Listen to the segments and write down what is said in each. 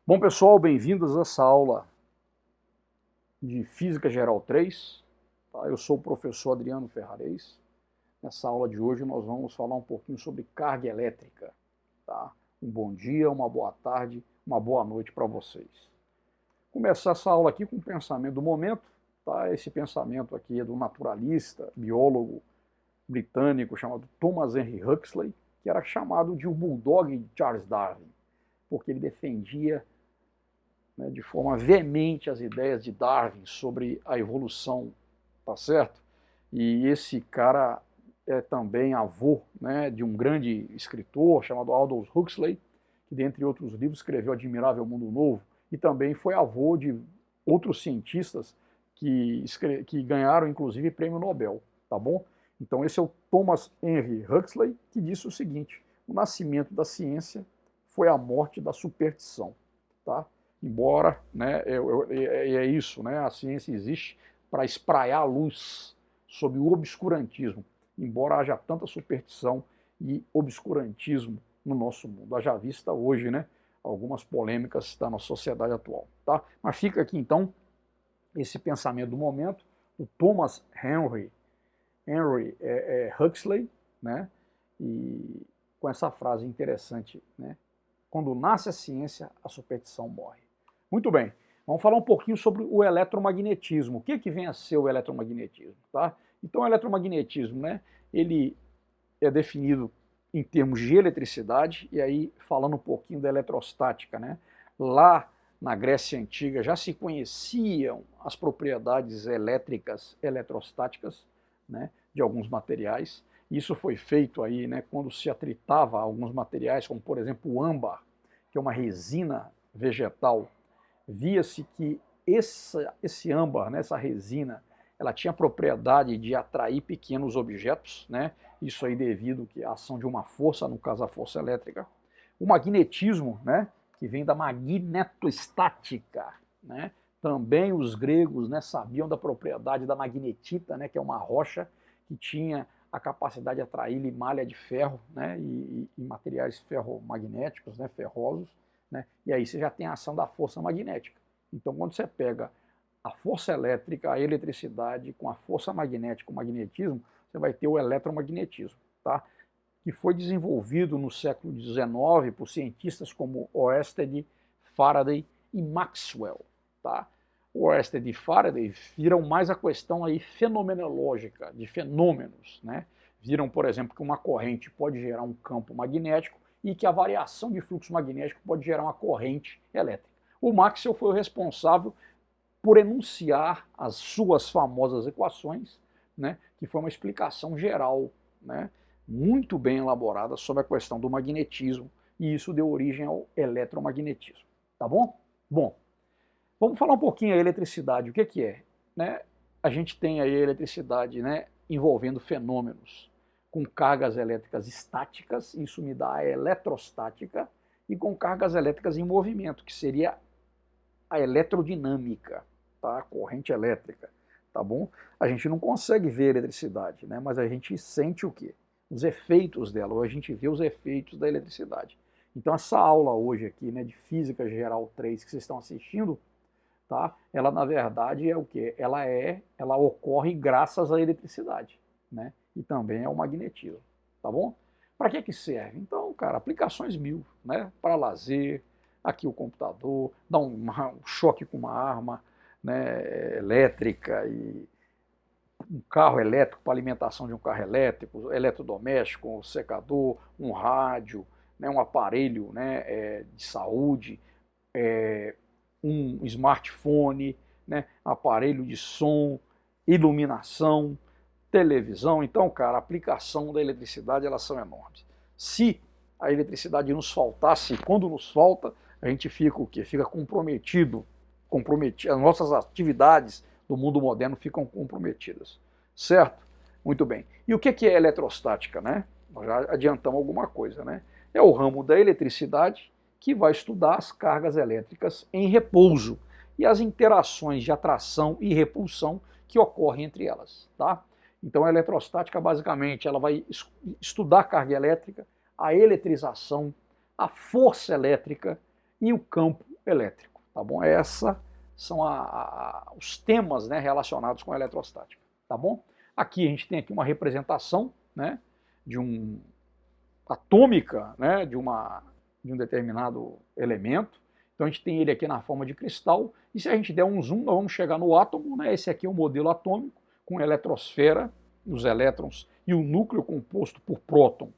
Bom, pessoal, bem-vindos a essa aula de Física Geral 3. Tá? Eu sou o professor Adriano Ferrarez. Nessa aula de hoje nós vamos falar um pouquinho sobre carga elétrica. Tá? Um bom dia, uma boa tarde, uma boa noite para vocês. Começar essa aula aqui com o pensamento do momento. Tá? Esse pensamento aqui é do naturalista, biólogo britânico chamado Thomas Henry Huxley, que era chamado de o Bulldog de Charles Darwin, porque ele defendia de forma veemente as ideias de Darwin sobre a evolução, tá certo? E esse cara é também avô, de um grande escritor chamado Aldous Huxley, que dentre outros livros escreveu Admirável Mundo Novo, e também foi avô de outros cientistas que ganharam inclusive prêmio Nobel, tá bom? Então esse é o Thomas Henry Huxley, que disse o seguinte: o nascimento da ciência foi a morte da superstição, tá? Embora, é isso, a ciência existe para espraiar a luz sobre o obscurantismo, embora haja tanta superstição e obscurantismo no nosso mundo. Haja vista hoje, algumas polêmicas da nossa sociedade atual, tá? Mas fica aqui então esse pensamento do momento, o Thomas Henry Huxley, e com essa frase interessante, quando nasce a ciência, a superstição morre. Muito bem, vamos falar um pouquinho sobre o eletromagnetismo. O que vem a ser o eletromagnetismo? Tá? Então, o eletromagnetismo, ele é definido em termos de eletricidade, e aí falando um pouquinho da eletrostática. Lá na Grécia Antiga já se conheciam as propriedades elétricas, eletrostáticas, de alguns materiais. Isso foi feito aí, quando se atritava alguns materiais, como por exemplo o âmbar, que é uma resina vegetal. Via-se que esse âmbar, essa resina, ela tinha a propriedade de atrair pequenos objetos, isso aí devido à ação de uma força, no caso a força elétrica. O magnetismo, que vem da magnetostática, também os gregos sabiam da propriedade da magnetita, que é uma rocha que tinha a capacidade de atrair malha de ferro, e materiais ferromagnéticos, ferrosos, e aí você já tem a ação da força magnética. Então, quando você pega a força elétrica, a eletricidade, com a força magnética, o magnetismo, você vai ter o eletromagnetismo, tá? Que foi desenvolvido no século XIX por cientistas como Oersted, Faraday e Maxwell, tá? O Oersted e Faraday viram mais a questão aí fenomenológica, de fenômenos, Viram, por exemplo, que uma corrente pode gerar um campo magnético e que a variação de fluxo magnético pode gerar uma corrente elétrica. O Maxwell foi o responsável por enunciar as suas famosas equações, que foi uma explicação geral, muito bem elaborada sobre a questão do magnetismo, e isso deu origem ao eletromagnetismo. Tá bom? Bom, vamos falar um pouquinho da eletricidade. O que é? A gente tem aí a eletricidade envolvendo fenômenos com cargas elétricas estáticas, isso me dá a eletrostática, e com cargas elétricas em movimento, que seria a eletrodinâmica, tá? A corrente elétrica, tá bom? A gente não consegue ver a eletricidade, mas a gente sente o quê? Os efeitos dela, ou a gente vê os efeitos da eletricidade. Então essa aula hoje aqui, de Física Geral 3 que vocês estão assistindo, tá? Ela na verdade é o quê? Ela ocorre graças à eletricidade, e também ao magnetismo, tá bom? Para que serve? Então, cara, aplicações mil, para lazer, aqui o computador, dar um choque com uma arma elétrica, e um carro elétrico para alimentação de um carro elétrico, eletrodoméstico, um secador, um rádio, um aparelho de saúde, um smartphone, aparelho de som, iluminação, televisão. Então, cara, a aplicação da eletricidade, elas são enormes. Se a eletricidade nos faltasse, quando nos falta, a gente fica o quê? Fica comprometido. As nossas atividades do mundo moderno ficam comprometidas. Certo? Muito bem. E o que é eletrostática, Nós já adiantamos alguma coisa, É o ramo da eletricidade que vai estudar as cargas elétricas em repouso e as interações de atração e repulsão que ocorrem entre elas, tá? Então a eletrostática, basicamente, ela vai estudar a carga elétrica, a eletrização, a força elétrica e o campo elétrico, tá bom? Esses são os temas, né, relacionados com a eletrostática, tá bom? Aqui a gente tem aqui uma representação, né, de atômica, né, de um determinado elemento. Então a gente tem ele aqui na forma de cristal, e se a gente der um zoom, nós vamos chegar no átomo, né? Esse aqui é o modelo atômico, com a eletrosfera, os elétrons e o núcleo composto por próton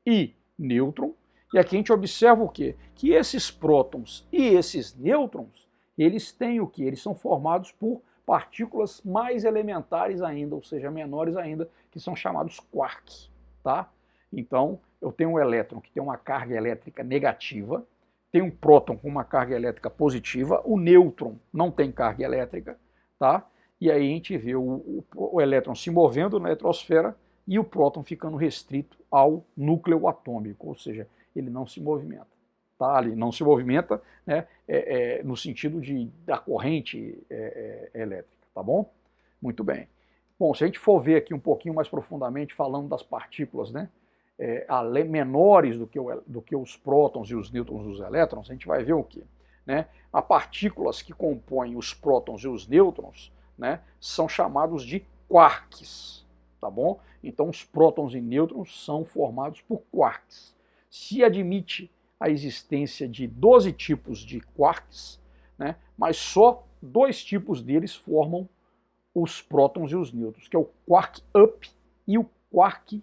e nêutron. E aqui a gente observa o quê? Que esses prótons e esses nêutrons, eles têm o quê? Eles são formados por partículas mais elementares ainda, ou seja, menores ainda, que são chamados quarks, tá? Então, eu tenho um elétron que tem uma carga elétrica negativa, tem um próton com uma carga elétrica positiva, o nêutron não tem carga elétrica, tá? E aí a gente vê o elétron se movendo na eletrosfera e o próton ficando restrito ao núcleo atômico, ou seja, ele não se movimenta. Tá? Ele não se movimenta, né, no sentido da corrente elétrica, tá bom? Muito bem. Bom, se a gente for ver aqui um pouquinho mais profundamente, falando das partículas, né, menores do que os prótons e os nêutrons e os elétrons, a gente vai ver o quê? Né? As partículas que compõem os prótons e os nêutrons, né, são chamados de quarks, tá bom? Então os prótons e nêutrons são formados por quarks. Se admite a existência de 12 tipos de quarks, né, mas só 2 tipos deles formam os prótons e os nêutrons, que é o quark up e o quark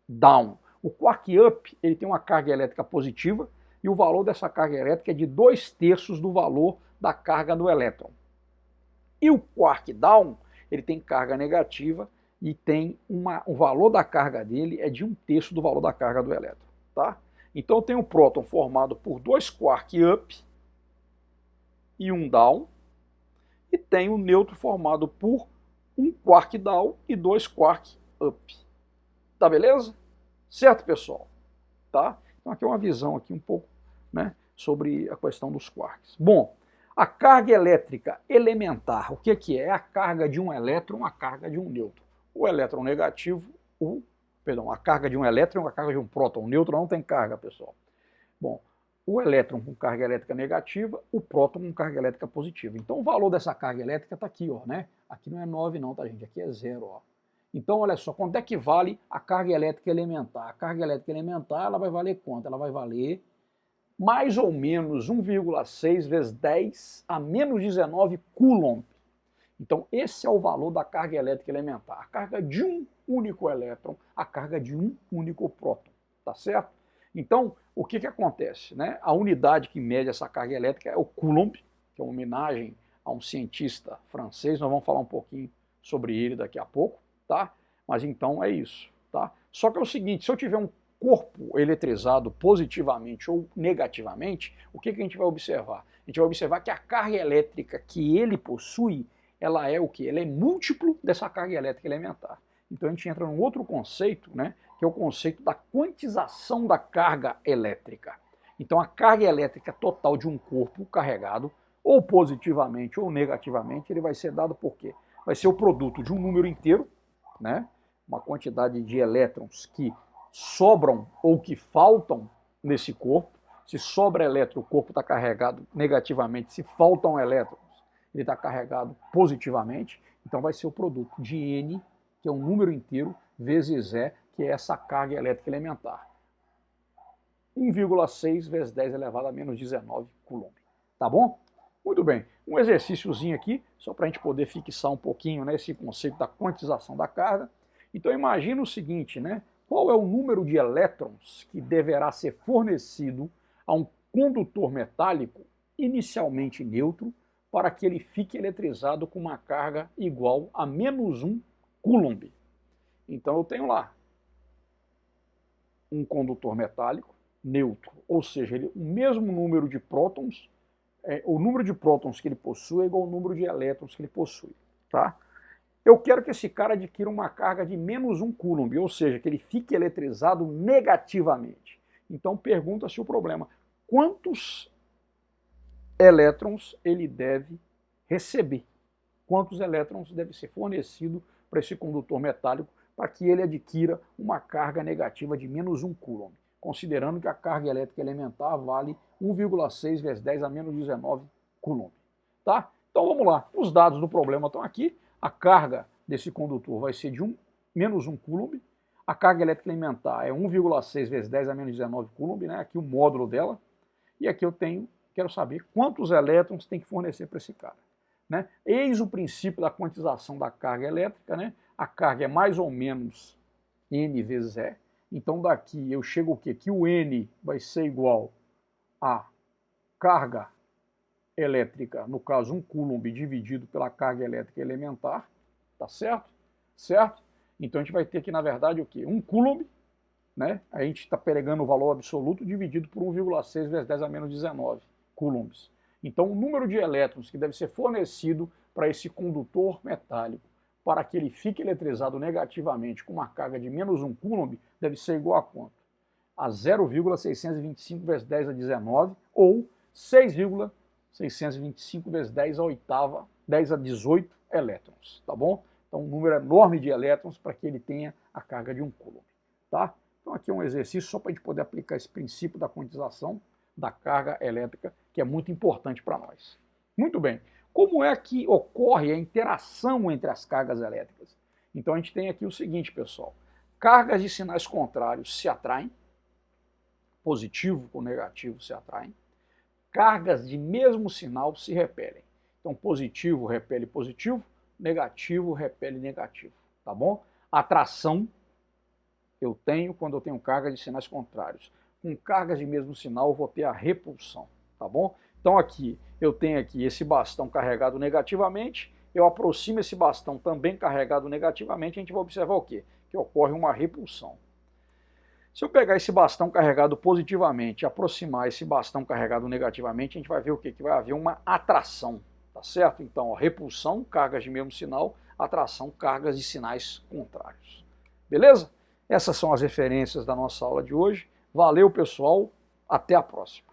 down. O quark up ele tem uma carga elétrica positiva e o valor dessa carga elétrica é de 2/3 do valor da carga do elétron. E o quark down ele tem carga negativa e tem o valor da carga dele é de 1/3 do valor da carga do elétron, tá? Então eu tenho um próton formado por 2 quark up e um down, e tenho um nêutron formado por 1 quark down e 2 quark up. Tá beleza? Certo, pessoal? Tá? Então aqui é uma visão aqui um pouco, né, sobre a questão dos quarks. Bom, a carga elétrica elementar, o que é? É a carga de um elétron, a carga de um nêutron. O elétron negativo, a carga de um elétron e a carga de um próton. O nêutron não tem carga, pessoal. Bom, o elétron com carga elétrica negativa, o próton com carga elétrica positiva. Então o valor dessa carga elétrica está aqui, ó, né? Aqui não é 9 não, tá, gente? Aqui é 0, ó. Então, olha só, quanto é que vale a carga elétrica elementar? A carga elétrica elementar, ela vai valer quanto? Ela vai valer mais ou menos 1,6 vezes 10 a menos 19 coulomb. Então, esse é o valor da carga elétrica elementar. A carga de um único elétron, a carga de um único próton, tá certo? Então, o que acontece? Né? A unidade que mede essa carga elétrica é o coulomb, que é uma homenagem a um cientista francês, nós vamos falar um pouquinho sobre ele daqui a pouco, tá? Mas então é isso, tá? Só que é o seguinte, se eu tiver um corpo eletrizado positivamente ou negativamente, o que a gente vai observar? A gente vai observar que a carga elétrica que ele possui, ela é o quê? Ela é múltiplo dessa carga elétrica elementar. Então a gente entra num outro conceito, né, que é o conceito da quantização da carga elétrica. Então a carga elétrica total de um corpo carregado, ou positivamente ou negativamente, ele vai ser dado por quê? Vai ser o produto de um número inteiro, né, uma quantidade de elétrons que sobram ou que faltam nesse corpo. Se sobra elétron, o corpo está carregado negativamente. Se faltam elétrons, ele está carregado positivamente. Então vai ser o produto de N, que é um número inteiro, vezes E, que é essa carga elétrica elementar. 1,6 vezes 10 elevado a menos 19 coulomb. Tá bom? Muito bem. Um exercíciozinho aqui, só para a gente poder fixar um pouquinho, né, esse conceito da quantização da carga. Então imagina o seguinte, né? Qual é o número de elétrons que deverá ser fornecido a um condutor metálico inicialmente neutro para que ele fique eletrizado com uma carga igual a menos 1 coulomb? Então eu tenho lá um condutor metálico neutro, ou seja, o mesmo número de prótons, o número de prótons que ele possui é igual ao número de elétrons que ele possui, tá? Eu quero que esse cara adquira uma carga de menos 1 coulomb, ou seja, que ele fique eletrizado negativamente. Então pergunta-se o problema, quantos elétrons ele deve receber? Quantos elétrons deve ser fornecido para esse condutor metálico para que ele adquira uma carga negativa de menos 1 coulomb, considerando que a carga elétrica elementar vale 1,6 vezes 10 a menos 19 coulomb. Tá? Então vamos lá, os dados do problema estão aqui, a carga desse condutor vai ser de menos 1 coulomb, a carga elétrica elementar é 1,6 vezes 10 a menos 19 coulomb, né? Aqui o módulo dela, e aqui eu quero saber quantos elétrons tem que fornecer para esse cara. Né? Eis o princípio da quantização da carga elétrica, né? A carga é mais ou menos N vezes E, então daqui eu chego o quê? Que o N vai ser igual a carga elétrica, no caso 1 coulomb dividido pela carga elétrica elementar, tá certo? Certo? Então a gente vai ter aqui na verdade o quê? 1 coulomb, né? A gente está pegando o valor absoluto dividido por 1,6 vezes 10 a menos 19 coulombs. Então o número de elétrons que deve ser fornecido para esse condutor metálico para que ele fique eletrizado negativamente com uma carga de menos 1 coulomb deve ser igual a quanto? A 0,625 vezes 10 a 19 ou 6,625 vezes 10 a oitava, 10 a 18 elétrons, tá bom? Então um número enorme de elétrons para que ele tenha a carga de 1 coulomb, tá? Então aqui é um exercício só para a gente poder aplicar esse princípio da quantização da carga elétrica, que é muito importante para nós. Muito bem. Como é que ocorre a interação entre as cargas elétricas? Então a gente tem aqui o seguinte, pessoal. Cargas de sinais contrários se atraem, positivo com negativo se atraem. Cargas de mesmo sinal se repelem. Então positivo repele positivo, negativo repele negativo, tá bom? Atração eu tenho quando eu tenho carga de sinais contrários. Com cargas de mesmo sinal eu vou ter a repulsão, tá bom? Então aqui, eu tenho aqui esse bastão carregado negativamente, eu aproximo esse bastão também carregado negativamente, a gente vai observar o quê? Que ocorre uma repulsão. Se eu pegar esse bastão carregado positivamente e aproximar esse bastão carregado negativamente, a gente vai ver o quê? Que vai haver uma atração, tá certo? Então, ó, repulsão, cargas de mesmo sinal, atração, cargas de sinais contrários. Beleza? Essas são as referências da nossa aula de hoje. Valeu, pessoal. Até a próxima.